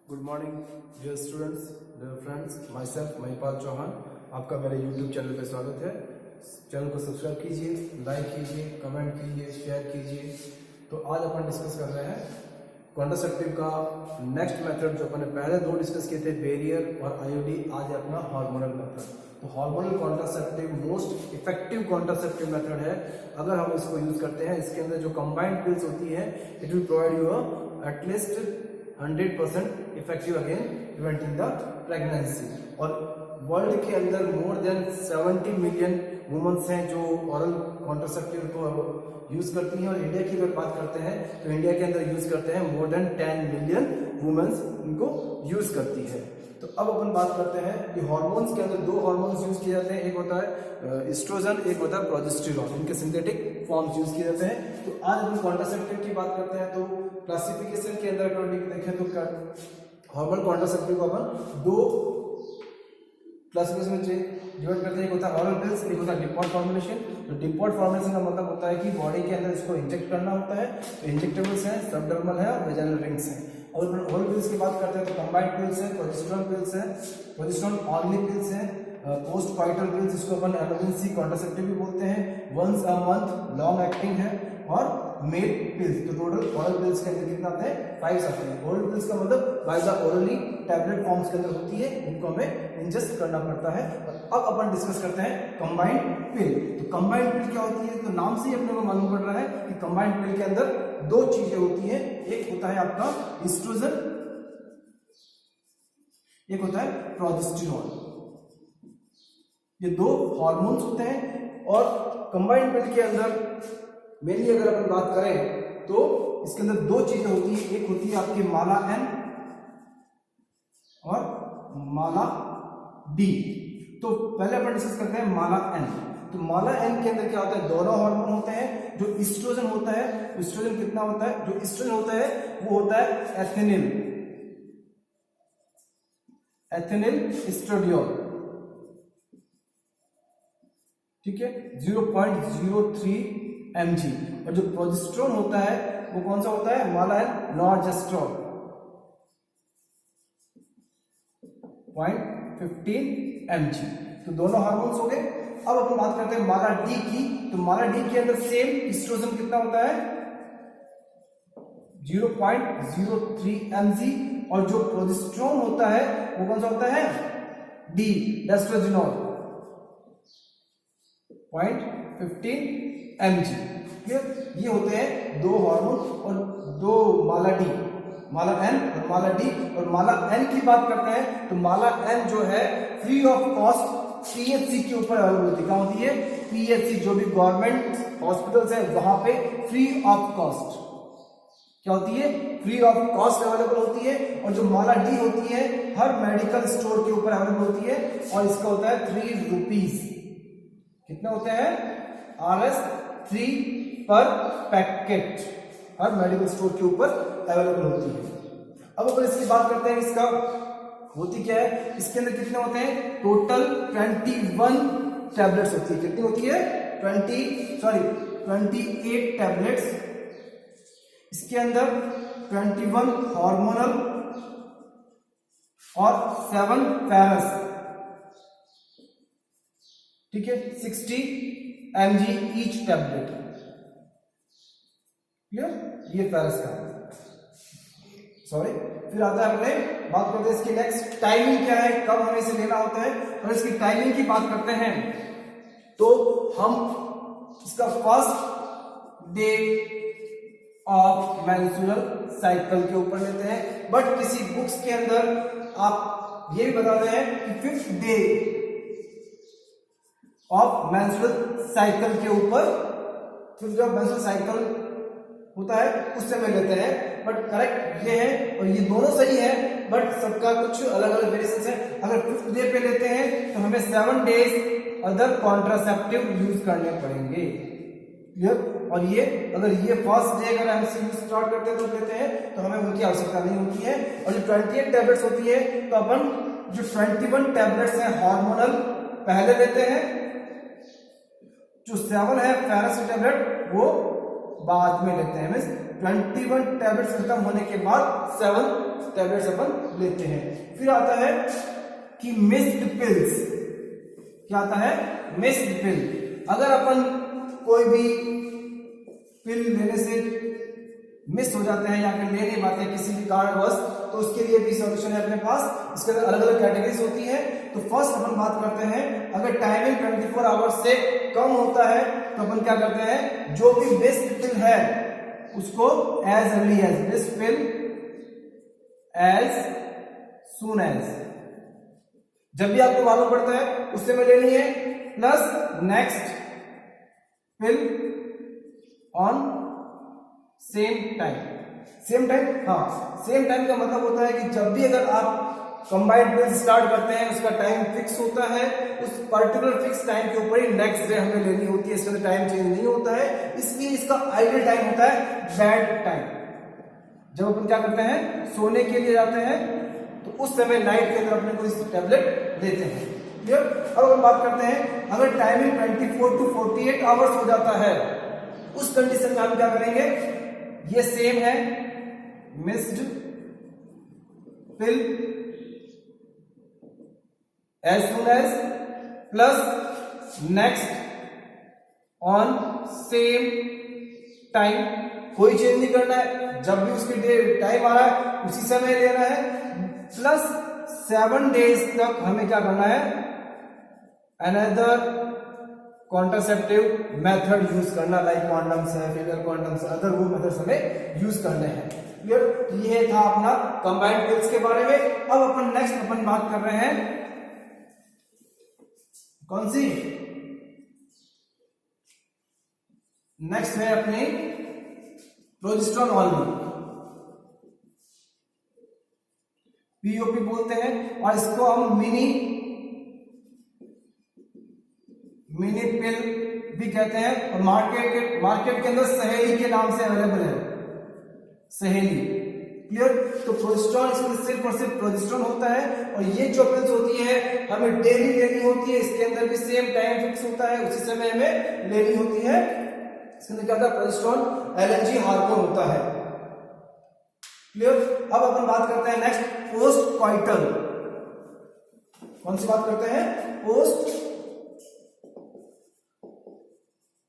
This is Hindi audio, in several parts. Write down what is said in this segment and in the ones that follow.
Good morning dear students, dear friends, my self Mahipal Chauhan. आपका मेरे यूट्यूब चैनल पे स्वागत है। चैनल को सब्सक्राइब कीजिए, लाइक कीजिए, कमेंट कीजिए, शेयर कीजिए। तो आज अपन डिस्कस कर रहे हैं कॉन्ट्रासेप्टिव का नेक्स्ट मेथड। जो अपन ने पहले दो डिस्कस किए थे, बेरियर और आईओडी। आज है अपना हार्मोनल मेथड। तो hormonal contraceptive most effective contraceptive method है। अगर हम इसको यूज करते हैं, इसके अंदर जो कंबाइंड पिल्स होती है, it will provide you at least 100% effective again preventing the pregnancy. और वर्ल्ड के अंदर मोर देन 70 मिलियन वुमेन्स हैं जो ओरल कॉन्ट्रासेप्टिव को यूज करती हैं। और इंडिया की अगर बात करते हैं तो इंडिया के अंदर यूज करते हैं मोर देन 10 मिलियन वुमेन्स इनको यूज करती है। तो अब अपन बात करते हैं कि हार्मोन्स के अंदर दो हार्मोन्स यूज किए जाते हैं। एक होता है एस्ट्रोजन, एक होता है प्रोजेस्टेरॉन। इनके सिंथेटिक फॉर्म्स यूज किए जाते हैं। तो आज अपन कॉन्ट्रासेप्टिव की बात करते हैं। तो क्लासिफिकेशन के अंदर अगर देखें तो हार्मोनल कॉन्ट्रासेप्टिव को अपन दो क्लासिफिकेशन में डिवाइड करते हैं। एक होता है ऑरल पिल्स, एक होता है डिपॉट फॉर्मुलेशन। तो डिपॉट फॉर्मुलेशन का मतलब होता है कि बॉडी के अंदर इसको इंजेक्ट करना होता है। तो इंजेक्टेबल्स हैं, सबडर्मल है और वेजाइनल रिंग्स हैं। और ओरल पिल्स की बात करते हैं तो कंबाइंड पिल्स है, प्रोजेस्टेरॉन पिल्स है, प्रोजेस्टेरॉन ऑनली पिल्स है, पोस्ट कॉइटल पिल्स, इसको अपन इमरजेंसी कॉन्ट्रासेप्टिव भी बोलते हैं, once a month long acting है, और मेल पिल्स। तो टोटल ओरल पिल्स के अंदर कितना आते हैं? 5 आते हैं। ओरल पिल्स का मतलब by the orally tablet forms के अंदर होती है, इनको हमें इंजेस्ट करना पड़ता है। अब अपन डिस्कस करते हैं कंबाइंड पिल। तो कंबाइंड पिल क्या होती है? तो नाम से ही अपने को मालूम पड़ रहा है कि कंबाइंड पिल के अंदर दो चीजें होती हैं। एक होता है आपका एस्ट्रोजन, एक होता है प्रोजेस्टेरॉन। ये दो हार्मोन्स होते हैं। और कंबाइंड पिल के अंदर मेनली अगर अपन बात करें तो इसके अंदर दो चीजें होती है। एक होती है आपकी माला एन और माला डी। तो पहले अपन डिस्कस करते हैं माला एन। तो माला एन के अंदर क्या होता है? दोनों हार्मोन होते हैं। जो एस्ट्रोजन होता है, एस्ट्रोजन कितना होता है? जो एस्ट्रोजन होता है वो होता है एथेनिल, एथेनिल एस्ट्राडियोल, ठीक है, 0.03 mg। और जो प्रोजेस्टेरॉन होता है वो कौन सा होता है? माला एन नॉर्जेस्ट्रॉल, 0.15 mg। तो दोनों हार्मोन्स हो गए। अब अपन बात करते हैं माला डी की। तो माला डी के अंदर सेम एस्ट्रोजन कितना होता है? 0.03 mg। और जो प्रोजेस्टेरॉन होता है वो कौन सा होता है? डी डेस्ट्रोजिनोल, 0.15 mg। ये होते हैं दो हार्मोन और दो माला डी, माला एन और माला डी। और माला एन की बात करते हैं तो माला एन जो है फ्री ऑफ कॉस्ट पीएचसी के ऊपर अवेलेबल होती है। क्या होती है? पीएचसी, जो भी गवर्नमेंट हॉस्पिटल्स है वहां पे फ्री ऑफ कॉस्ट क्या होती है? फ्री ऑफ कॉस्ट अवेलेबल होती है। और जो माला डी होती है हर मेडिकल स्टोर के ऊपर अवेलेबल होती है। और इसका होता है 3 रुपीज। कितना होते हैं? RS3 पर पैकेट हर मेडिकल स्टोर के ऊपर अवेलेबल होती है। अब अपन इसकी बात करते हैं, इसका होती क्या है? इसके अंदर कितने होते हैं? टोटल 21 टैबलेट्स होती है। कितनी होती है? 28 टैबलेट्स। इसके अंदर 21 हार्मोनल और 7 पैरस, ठीक है, 60 mg ईच टैबलेट। ये पैरस का, सॉरी। फिर आता है अपने बात करते हैं इसकी नेक्स्ट टाइमिंग क्या है, कब हमें इसे लेना होता है। और इसकी टाइमिंग की बात करते हैं तो हम इसका first day of menstrual cycle के ऊपर लेते हैं। बट किसी बुक्स के अंदर आप ये भी बताते हैं कि 5th day of menstrual cycle के ऊपर, फिर जब मेंस्ट्रुअल साइकिल होता है उस समय लेते हैं। बट करेक्ट ये है और ये दोनों सही है, बट सबका कुछ अलग अलग वेरिएशंस है। अगर 5th डे पे लेते हैं तो हमें 7 डेज अदर कॉन्ट्रासेप्टिव यूज करने पड़ेंगे। क्लियर? और ये अगर ये फर्स्ट डे अगर हम यूज स्टार्ट करते हैं तो लेते हैं तो हमें उनकी आवश्यकता नहीं होती है। और जो 28 टैबलेट्स होती है तो अपन जो 21 टैबलेट्स हैं हार्मोनल पहले लेते हैं। जो 7 है पैरासिट टैबलेट वो बाद में लेते हैं। मींस 21 टैबलेट्स खत्म होने के बाद 7 टैबलेट्स अपन लेते हैं। फिर आता है कि मिस्ड पिल्स। क्या आता है? मिस्ड पिल। अगर अपन कोई भी पिल लेने से मिस हो जाते हैं या फिर ले नहीं पाते किसी भी कारणवश, तो उसके लिए भी सॉल्यूशन है अपने पास। इसके अंदर अलग अलग कैटेगरीज होती है। तो फर्स्ट अपन बात करते हैं, अगर टाइमिंग 24 आवर्स से कम होता है तो अपन क्या करते हैं, जो भी बेस्ट पिल है उसको एज अर्ली एज, बेस्ट पिल एज सून एज, जब भी आपको मालूम पड़ता है उससे में लेनी है। Plus next pill on same time. Same time, हाँ, सेम टाइम का मतलब होता है कि जब भी अगर आप कंबाइंड पिल स्टार्ट करते हैं उसका टाइम फिक्स होता है, उस पर्टिकुलर फिक्स टाइम के ऊपर ही नेक्स्ट डे हमें लेनी होती है। इसके अंदर टाइम चेंज नहीं होता है, इसलिए इसका आइडियल टाइम होता है बेड टाइम। जब अपन क्या करते हैं, सोने के लिए जाते हैं, तो उस समय नाइट के अंदर अपने को इस टैबलेट लेते हैं। क्लियर? अब अपन बात करते हैं, अगर टाइमिंग 24 to 48 आवर्स हो जाता है, उस कंडीशन में हम क्या करेंगे, ये सेम है, missed pill as soon as plus next on same time. कोई चेंज नहीं करना है, जब भी उसके टाइम आ रहा है उसी समय लेना है। प्लस 7 डेज तक हमें क्या करना है, अनदर कॉन्ट्रासेप्टिव मेथड यूज करना, लाइक कॉन्डम्स है, फीमेल कॉन्डम्स, अदर वो मेथड्स हमें यूज करने हैं। क्लियर? ये था अपना कंबाइंड पिल्स के बारे में। अब अपन नेक्स्ट अपन बात कर रहे हैं कौन सी, नेक्स्ट है अपनी प्रोजेस्टेरोन ऑनली, पीओपी बोलते हैं, और इसको हम मिनी पिल भी कहते हैं। और मार्केट के अंदर सहेली के नाम से अवेलेबल है, सहेली। क्लियर? तो प्रोजेस्टेरोन इसमें सिर्फ और सिर्फ प्रोजेस्टेरोन होता है, और ये जो पिल्स होती है हमें डेली लेनी होती है। इसके अंदर भी सेम टाइम फिक्स होता है, उसी समय हमें लेनी होती है। इसके अंदर क्या होता है, प्रोजेस्टेरोन एलएनजी हार्मोन होता है। क्लियर? अब अपन बात करते हैं नेक्स्ट पोस्ट कॉइटल। कौन सी बात करते हैं, post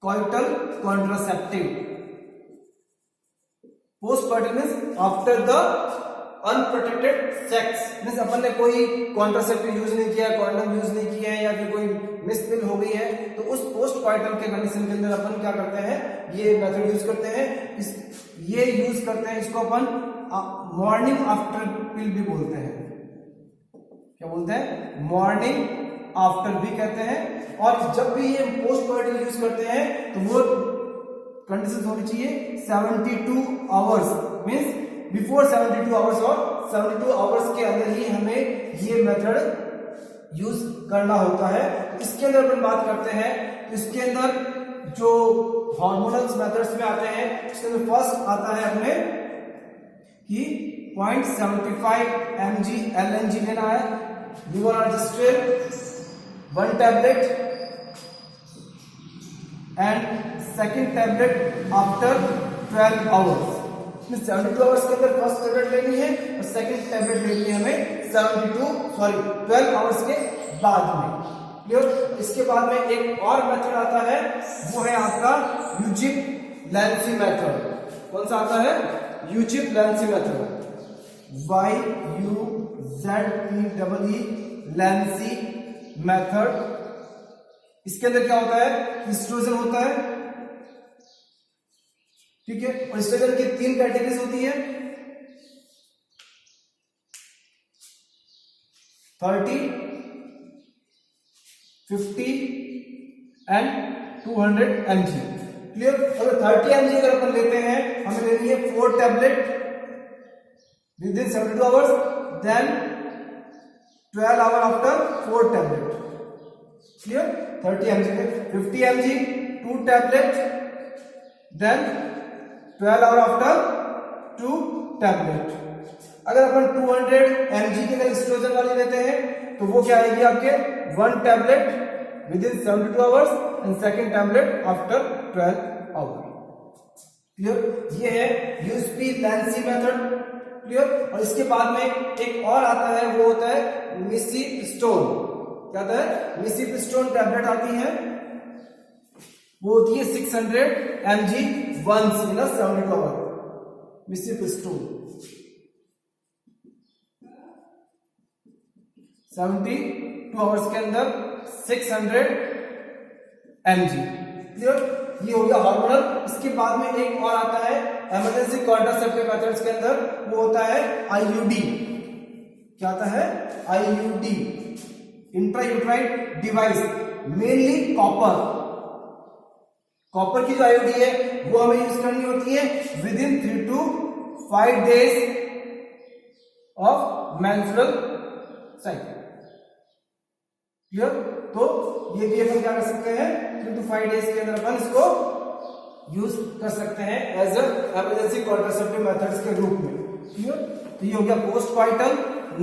coital contraceptive. Post coital means after the unprotected sex, means अपन ने कोई कॉन्ट्रासेप्टिव यूज नहीं किया, कॉन्डम यूज नहीं किया है, या फिर कोई मिसपिल हो गई है, तो उस पोस्ट कॉइटल के कंडीशन के अंदर अपन क्या करते हैं, ये मेथड यूज करते हैं। ये यूज करते हैं, इसको अपन मॉर्निंग आफ्टर पिल भी बोलते हैं। क्या बोलते हैं, मॉर्निंग आफ्टर भी कहते हैं। और जब भी ये पोस्ट कॉइटल यूज करते हैं तो वो कंडीशन होनी चाहिए 72 आवर्स, मीन्स बिफोर 72 आवर्स, और 72 आवर्स के अंदर ही हमें ये मेथड यूज करना होता है। इसके अंदर अपन बात करते हैं, इसके अंदर जो हार्मोनल मेथड्स में आते हैं, इसके अंदर फर्स्ट आता है अपने कि 0.75 mg LNG लेना है, लीवोनॉर्जेस्ट्रेल 1 tablet, and second tablet after 12 hours. 72 hours के अंदर फर्स्ट टैबलेट लेनी है, और सेकेंड टैबलेट लेनी है हमें 12 आवर्स के बाद में। क्लियर? इसके बाद में एक और मेथड आता है, वो है आपका यूजिप लैंसी मेथड। कौन सा आता है, यूजिप लैंसी मेथड, YUZEPE लैंसी मेथड। इसके अंदर क्या होता है, एस्ट्रोजन होता है, ठीक है। और एस्ट्रोजन की 3 कैटेगरीज होती है, 30, 50 एंड 200 mg। क्लियर? अगर 30 mg अगर अपन लेते हैं, हमें लेनी है 4 tablet within 72 hours, then 12 hour after 4 tablet. Clear? 30 mg में 50 mg 2 tablet, then 12 hour after 2 tablet. अगर अपन 200 mg के एस्ट्रोजन वाली लेते हैं तो वो क्या आएगी आपके 1 tablet within 72 hours and second tablet after 12 hour. Clear, ये है यूएसपी लैंसी मेथड। क्लियर, और इसके बाद में एक और आता है, वो होता है मिसिप्रिस्टोन। क्या आता है? मिसिप्रिस्टोन टैबलेट आती है, वो होती है 600 mg once in 72 hour. Mifepristone 72 hours के अंदर 600 mg। क्लियर, ये हो गया हार्मोनल। इसके बाद में एक और आता है इमरजेंसी कॉन्ट्रासेप्टिव मेथड्स के अंदर, वो होता है आईयूडी। क्या आता है? IUD, intrauterine device, mainly copper. Copper की जो आईयूडी है वो हमें यूज करनी होती है with in 3 to 5 days of menstrual cycle. Clear, तो ये भी अपन क्या कर सकते हैं, 3 to 5 days के अंदर अपन इसको यूज कर सकते हैं as a emergency contraceptive methods के रूप में। क्लियर, तो ये हो गया पोस्ट कॉइटल।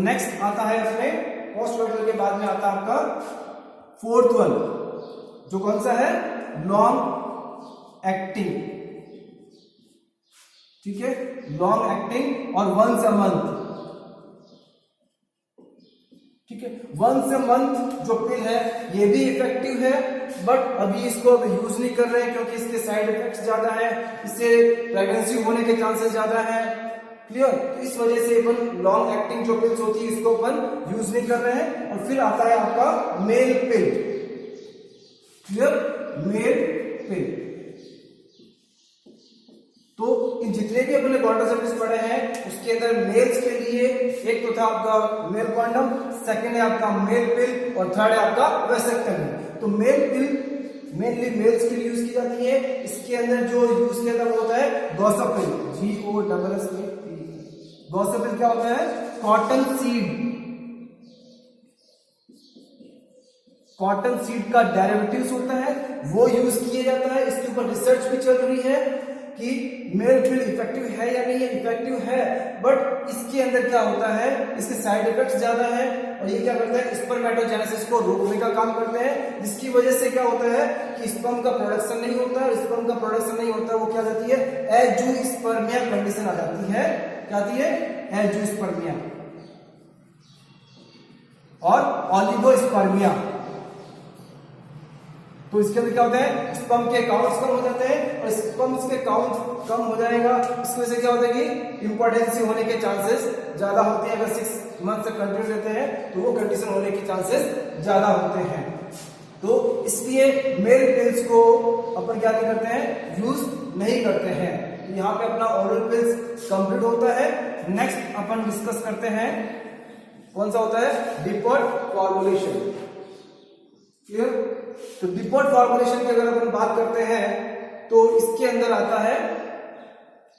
नेक्स्ट आता है अपने पोस्ट कॉइटल के बाद में आता है आपका फोर्थ वन, जो कौन सा है? Long acting. ठीक है, लॉन्ग एक्टिंग और वंस अ मंथ। ठीक है, वंस अ मंथ जो पिल है ये भी इफेक्टिव है, बट अभी इसको यूज नहीं कर रहे हैं क्योंकि इसके साइड इफेक्ट्स ज्यादा है, इससे प्रेगनेंसी होने के चांसेस ज्यादा है। क्लियर, तो इस वजह से अपन लॉन्ग एक्टिंग जो पिल्स होती है इसको अपन यूज नहीं कर रहे हैं। और फिर आता है आपका मेल पिल। क्लियर, मेल पिल। तो इन जितने भी अपने कॉन्ट्रासेप्टिव्स पढ़े हैं उसके अंदर मेल्स के लिए एक तो था आपका मेल कॉन्डम, सेकंड है आपका मेल पिल, और थर्ड है आपका वेसेक्टमी। तो मेल पिल मेनली मेल्स के लिए यूज की जाती है। इसके अंदर जो यूज किया था वो होता है गॉसिपिल, GOSSAPIL। गॉसिपिल क्या होता है? Cotton seed. कॉटन सीड का डेरिवेटिव्स होता है, वो यूज किया जाता है। इसके ऊपर रिसर्च भी चल रही है कि मेल पिल इफेक्टिव है या नहीं है। इफेक्टिव है, बट इसके अंदर क्या होता है, इसके साइड इफेक्ट्स ज्यादा है, और ये क्या करता है? स्पर्मेटोजेनेसिस को रोकने का काम करते हैं, जिसकी वजह से क्या होता है कि स्पर्म का प्रोडक्शन नहीं होता है। स्पर्म का प्रोडक्शन नहीं होता, वो क्या जाती है? एजूस्पर्मिया कंडीशन आ जाती है। क्या आती है? एजूस्पर्मिया और ओलिगोस्पर्मिया। तो इसके अंदर क्या होता है? स्पर्म के काउंट्स कम हो जाते हैं, और स्पर्म्स के काउंट कम हो जाएगा, इसकी वजह से क्या होता है कि इंपॉर्टेंसी होने के चांसेस ज्यादा होते हैं। अगर 6 मंथ तक कंटिन्यू रहते हैं तो वो कंडीशन होने के चांसेस ज्यादा होते हैं। तो इसलिए मेल पिल्स को अपन क्या नहीं करते हैं? यूज नहीं करते हैं। तो यहाँ पे अपना ओरल पिल्स कंप्लीट होता है। नेक्स्ट अपन डिस्कस करते हैं कौन सा होता है? डिपर्ड फॉर्मुलेशन। क्लियर, तो डिपर्ड फॉर्मुलेशन की अगर अपन बात करते हैं तो इसके अंदर आता है,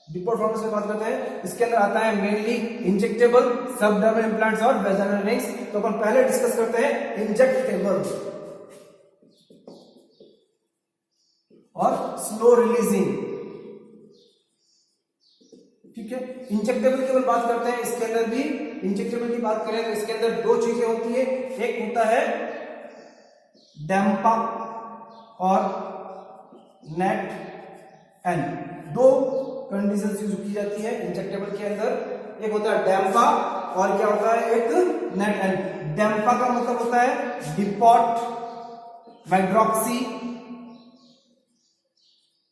डिपर्ड फॉर्मुलेशन बात करते हैं, इसके अंदर आता है मेनली इंजेक्टेबल सबडर्मल इम्प्लांट्स और वेजाइनल रिंग्स। तो अपन पहले डिस्कस करते हैं इंजेक्टेबल और स्लो रिलीजिंग। ठीक है, इंजेक्टेबल की अपन बात करते हैं, इसके अंदर भी इंजेक्टेबल की बात करें तो इसके अंदर दो चीजें होती है। एक होता है डैम्पा और नेट एन। दो कंडीशंस यूज की जाती है इंजेक्टेबल के अंदर। एक होता है डैम्पा और क्या होता है? एक नेट एन। डैम्पा का मतलब होता है डिपॉट हाइड्रोक्सी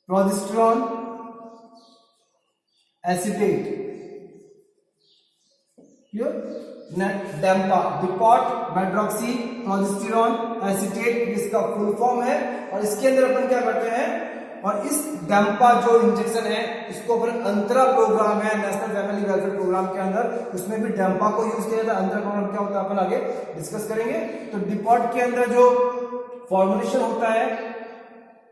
प्रोजेस्टेरोन एसीटेट। डैम्पा, डिपॉट हाइड्रोक्सी प्रोजेस्टेरोन एसीटेट, इसका फुल फॉर्म है। और इसके अंदर अपन क्या करते हैं, और इस डैम्पा जो इंजेक्शन है इसको अपन अंतरा प्रोग्राम है नेशनल फैमिली वेलफेयर प्रोग्राम के अंदर, उसमें भी डैम्पा को यूज किया जाता है। अंतरा प्रोग्राम क्या होता है अपन आगे डिस्कस करेंगे। तो डिपॉट के अंदर जो फॉर्मुलेशन होता है,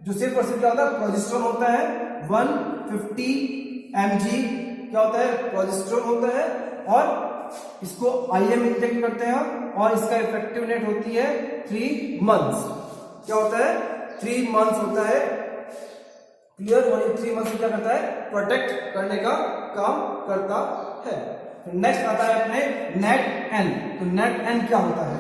जो सिर्फ और सिर्फ क्या होता है? प्रोजेस्टेरोन होता है। 150 mg क्या होता है? प्रोजेस्टेरोन होता है, और इसको IM इंजेक्ट करते हैं, और इसका इफेक्टिव डेट होती है 3 मंथ्स। क्या होता है? 3 मंथ्स होता है। क्लियर, और ये 3 मंथ्स क्या करता है? प्रोटेक्ट करने का काम करता है। नेक्स्ट आता है अपने नेट एन। तो नेट एन क्या होता है?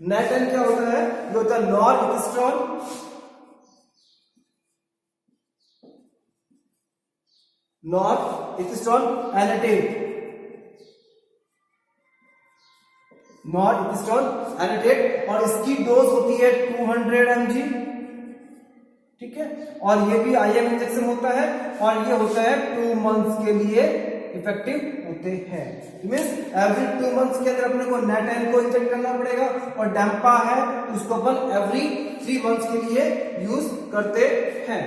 नेट एन क्या होता है? ये होता है नॉर्एपिस्ट्रोल नॉर्थिस्टोन एनेटेट, नॉर्थिस्टोन एनेटेट, और इसकी डोज होती है 200 mg, ठीक है। और ये भी IM इंजेक्शन होता है और ये होता है 2 मंथ्स के लिए इफेक्टिव होते हैं। मींस एवरी 2 मंथ्स के अंदर अपने को नेटएन को इंजेक्ट करना पड़ेगा, और डैम्पा है तो उसको अपन एवरी 3 मंथ्स के लिए यूज करते हैं,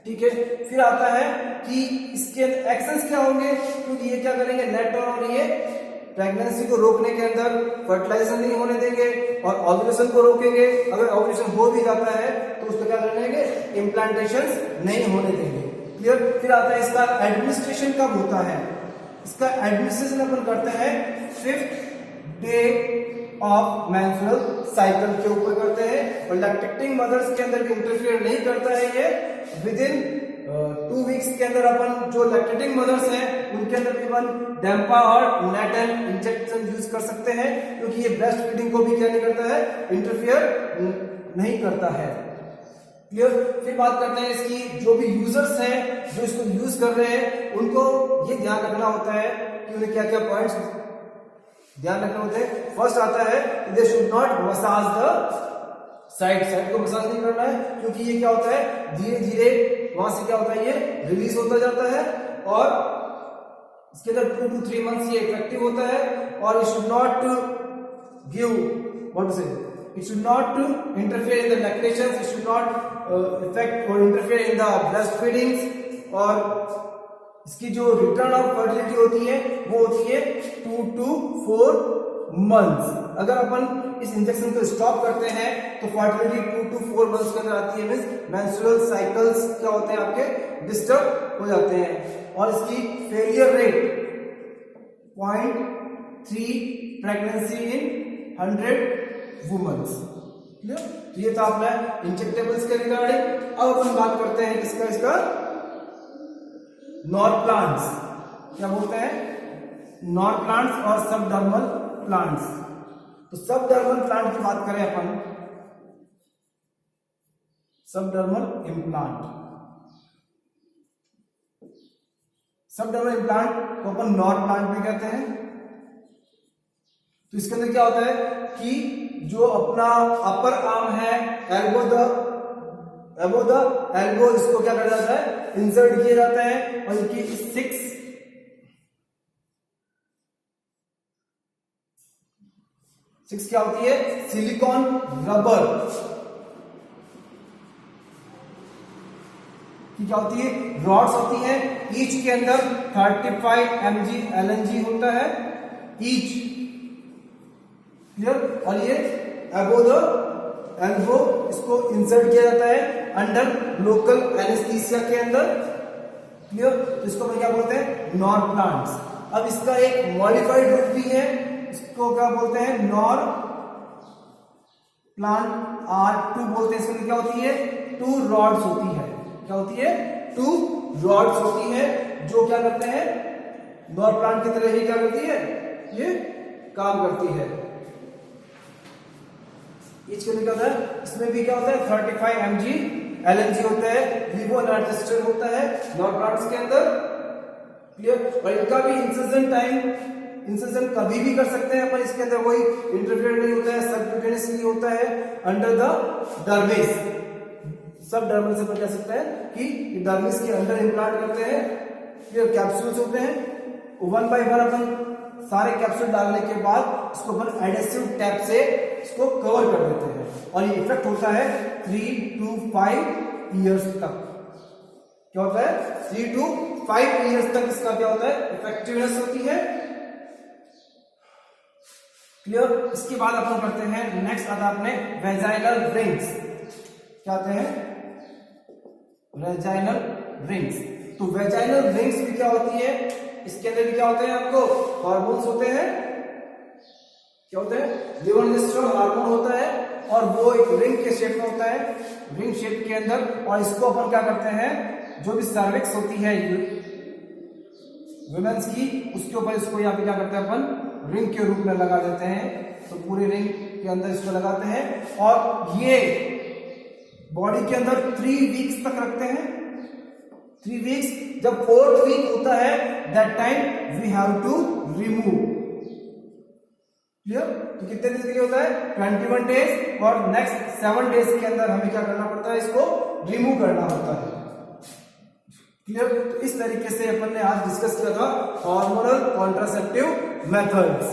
ठीक है। फिर आता है कि इसके एक्शंस क्या होंगे, क्योंकि ये क्या करेंगे, नेटोन और ये प्रेगनेंसी को रोकने के अंदर फर्टिलाइजेशन नहीं होने देंगे और ओव्यूलेशन को रोकेंगे। अगर ओव्यूलेशन हो भी जाता है तो उसको क्या कर देंगे, इम्प्लांटेशन नहीं होने देंगे, क्लियर। फिर आता है इसका एडमिनिस्ट्रेशन कब होता है, इसका एडमिनिस्ट्रेशन अपन करते हैं 5th day of menstrual cycle के ऊपर करते हैं, और लैक्टेटिंग मदर्स के अंदर भी इंटरफियर नहीं करता है ये। विद इन 2 वीक्स के अंदर अपन जो लैक्टेटिंग मदर्स हैं उनके अंदर भी अपन डैम्पा और नेटल इंजेक्शन यूज कर सकते हैं, क्योंकि ये ब्रेस्ट फीडिंग को भी क्या नहीं करता है, इंटरफियर नहीं करता है, क्लियर। फिर बात करते हैं इसकी, जो भी यूजर्स हैं जो इसको यूज कर रहे हैं उनको ये ध्यान रखना होता है कि उन्हें क्या क्या पॉइंट्स ध्यान रखने होते हैं। फर्स्ट आता है they should not massage the side को मसाज नहीं करना है, क्योंकि ये क्या होता है, धीरे धीरे वहां से क्या होता है, ये रिलीज होता जाता है, और इसके अंदर 2 to 3 मंथ्स ये इफेक्टिव होता है। और it should not give what to say, it should not interfere in the lactation, it should not affect और interfere in the breast feedings. और इसकी जो रिटर्न ऑफ फर्टिलिटी होती है वो होती है 2 to 4 मंथ्स। अगर अपन इस इंजेक्शन को स्टॉप करते हैं तो फर्टिलिटी 2 to 4 मंथ्स के अंदर आती है, मींस मेंस्ट्रुअल साइकिल्स क्या होते हैं आपके डिस्टर्ब हो जाते हैं। और इसकी फेलियर रेट 0.3 प्रेगनेंसी इन 100 वुमेन्स, क्लियर। ये था अपना इंजेक्टेबल्स के रिगार्डिंग। अब अपन बात करते हैं किसका, इसका नॉर्प्लांट्स, क्या बोलते हैं, नॉर्प्लांट्स और सबडर्मल प्लांट्स। तो सबडर्मल प्लांट की बात करें अपन, सबडर्मल इम्प्लांट, सबडर्मल इम्प्लांट को अपन नॉर्प्लांट भी कहते हैं। तो इसके अंदर क्या होता है कि जो अपना अपर आर्म है, एल्बो द एल्बो, इसको क्या कर जाता है, इंसर्ट किया जाता है, और इनकी 6 क्या होती है, सिलिकॉन रबर की क्या होती है, रॉड्स होती है। ईच के अंदर 35 mg LNG होता है ईच, क्लियर। और ये अबो द एल्बो इसको इंसर्ट किया जाता है अंडर लोकल एनेस्थीसिया के अंदर, क्लियर। तो इसको क्या बोलते हैं, नॉर्प्लांट्स। अब इसका एक मॉडिफाइड रूप भी है, इसको क्या बोलते हैं, नॉर प्लांट R2 बोलते हैं। इसमें क्या होती है, 2 रॉड्स होती है, क्या होती है, 2 रॉड्स होती है, जो क्या करते हैं, नॉर प्लांट की तरह ही क्या करती है, ये काम करती है। इसके लिए क्या होता है, इसमें भी क्या होता है, 35 mg LNG होता है, विवो नॉर्थिस्टर्न होता है नॉर प्लांट्स के अंदर, क्लियर। और इनका भी इंसर्शन कभी भी कर सकते हैं अपन, इसके अंदर कोई इंटरफेयर नहीं होता है, सबक्यूटेनियसली होता है अंडर द डर्मिस। सब डर्मिस से अपन कह सकते हैं कि डर्मिस के अंदर इम्प्लांट करते हैं। ये कैप्सूल्स होते हैं, 1 by 1 अपन सारे कैप्सूल डालने के बाद इसको अपन एडेसिव टैप से इसको कवर कर देते हैं, और ये इफेक्ट होता है 3 to 5 इयर्स तक। क्या होता है, 3 to 5 इयर्स तक इसका क्या होता है, इफेक्टिवनेस होती है, क्लियर। इसके बाद अपन करते हैं नेक्स्ट आता है अपने वेजाइनल रिंग्स। क्या आते हैं, वेजाइनल रिंग्स। तो वेजाइनल रिंग्स भी क्या होती है, इसके अंदर भी क्या होते हैं, आपको हार्मोन्स होते हैं, क्या होते हैं, लेवोनिस्ट्रोल हार्मोन होता है, और वो एक रिंग के शेप में होता है, रिंग शेप के अंदर। और इसको अपन क्या करते हैं, जो भी सर्विक्स होती है वुमेन्स की, उसके ऊपर इसको यहाँ पे क्या करते हैं अपन, रिंग के रूप में लगा देते हैं। तो पूरे रिंग के अंदर इसको लगाते हैं, और ये बॉडी के अंदर 3 वीक्स तक रखते हैं, 3 वीक्स, जब 4th वीक होता है that time we have to remove. Clear? तो कितने दिन के लिए होता है? 21 डेज, और नेक्स्ट 7 डेज के अंदर हमें क्या करना पड़ता है? इसको रिमूव करना होता है। क्लियर? तो इस तरीके से अपन ने आज डिस्कस किया था हार्मोनल कॉन्ट्रासेप्टिव मेथड्स,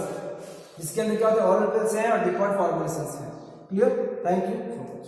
जिसके अंदर क्या होता है? ओरल पिल्स हैं और डिकॉर्ड फॉर्मुलेशंस हैं। Clear? Thank you so much.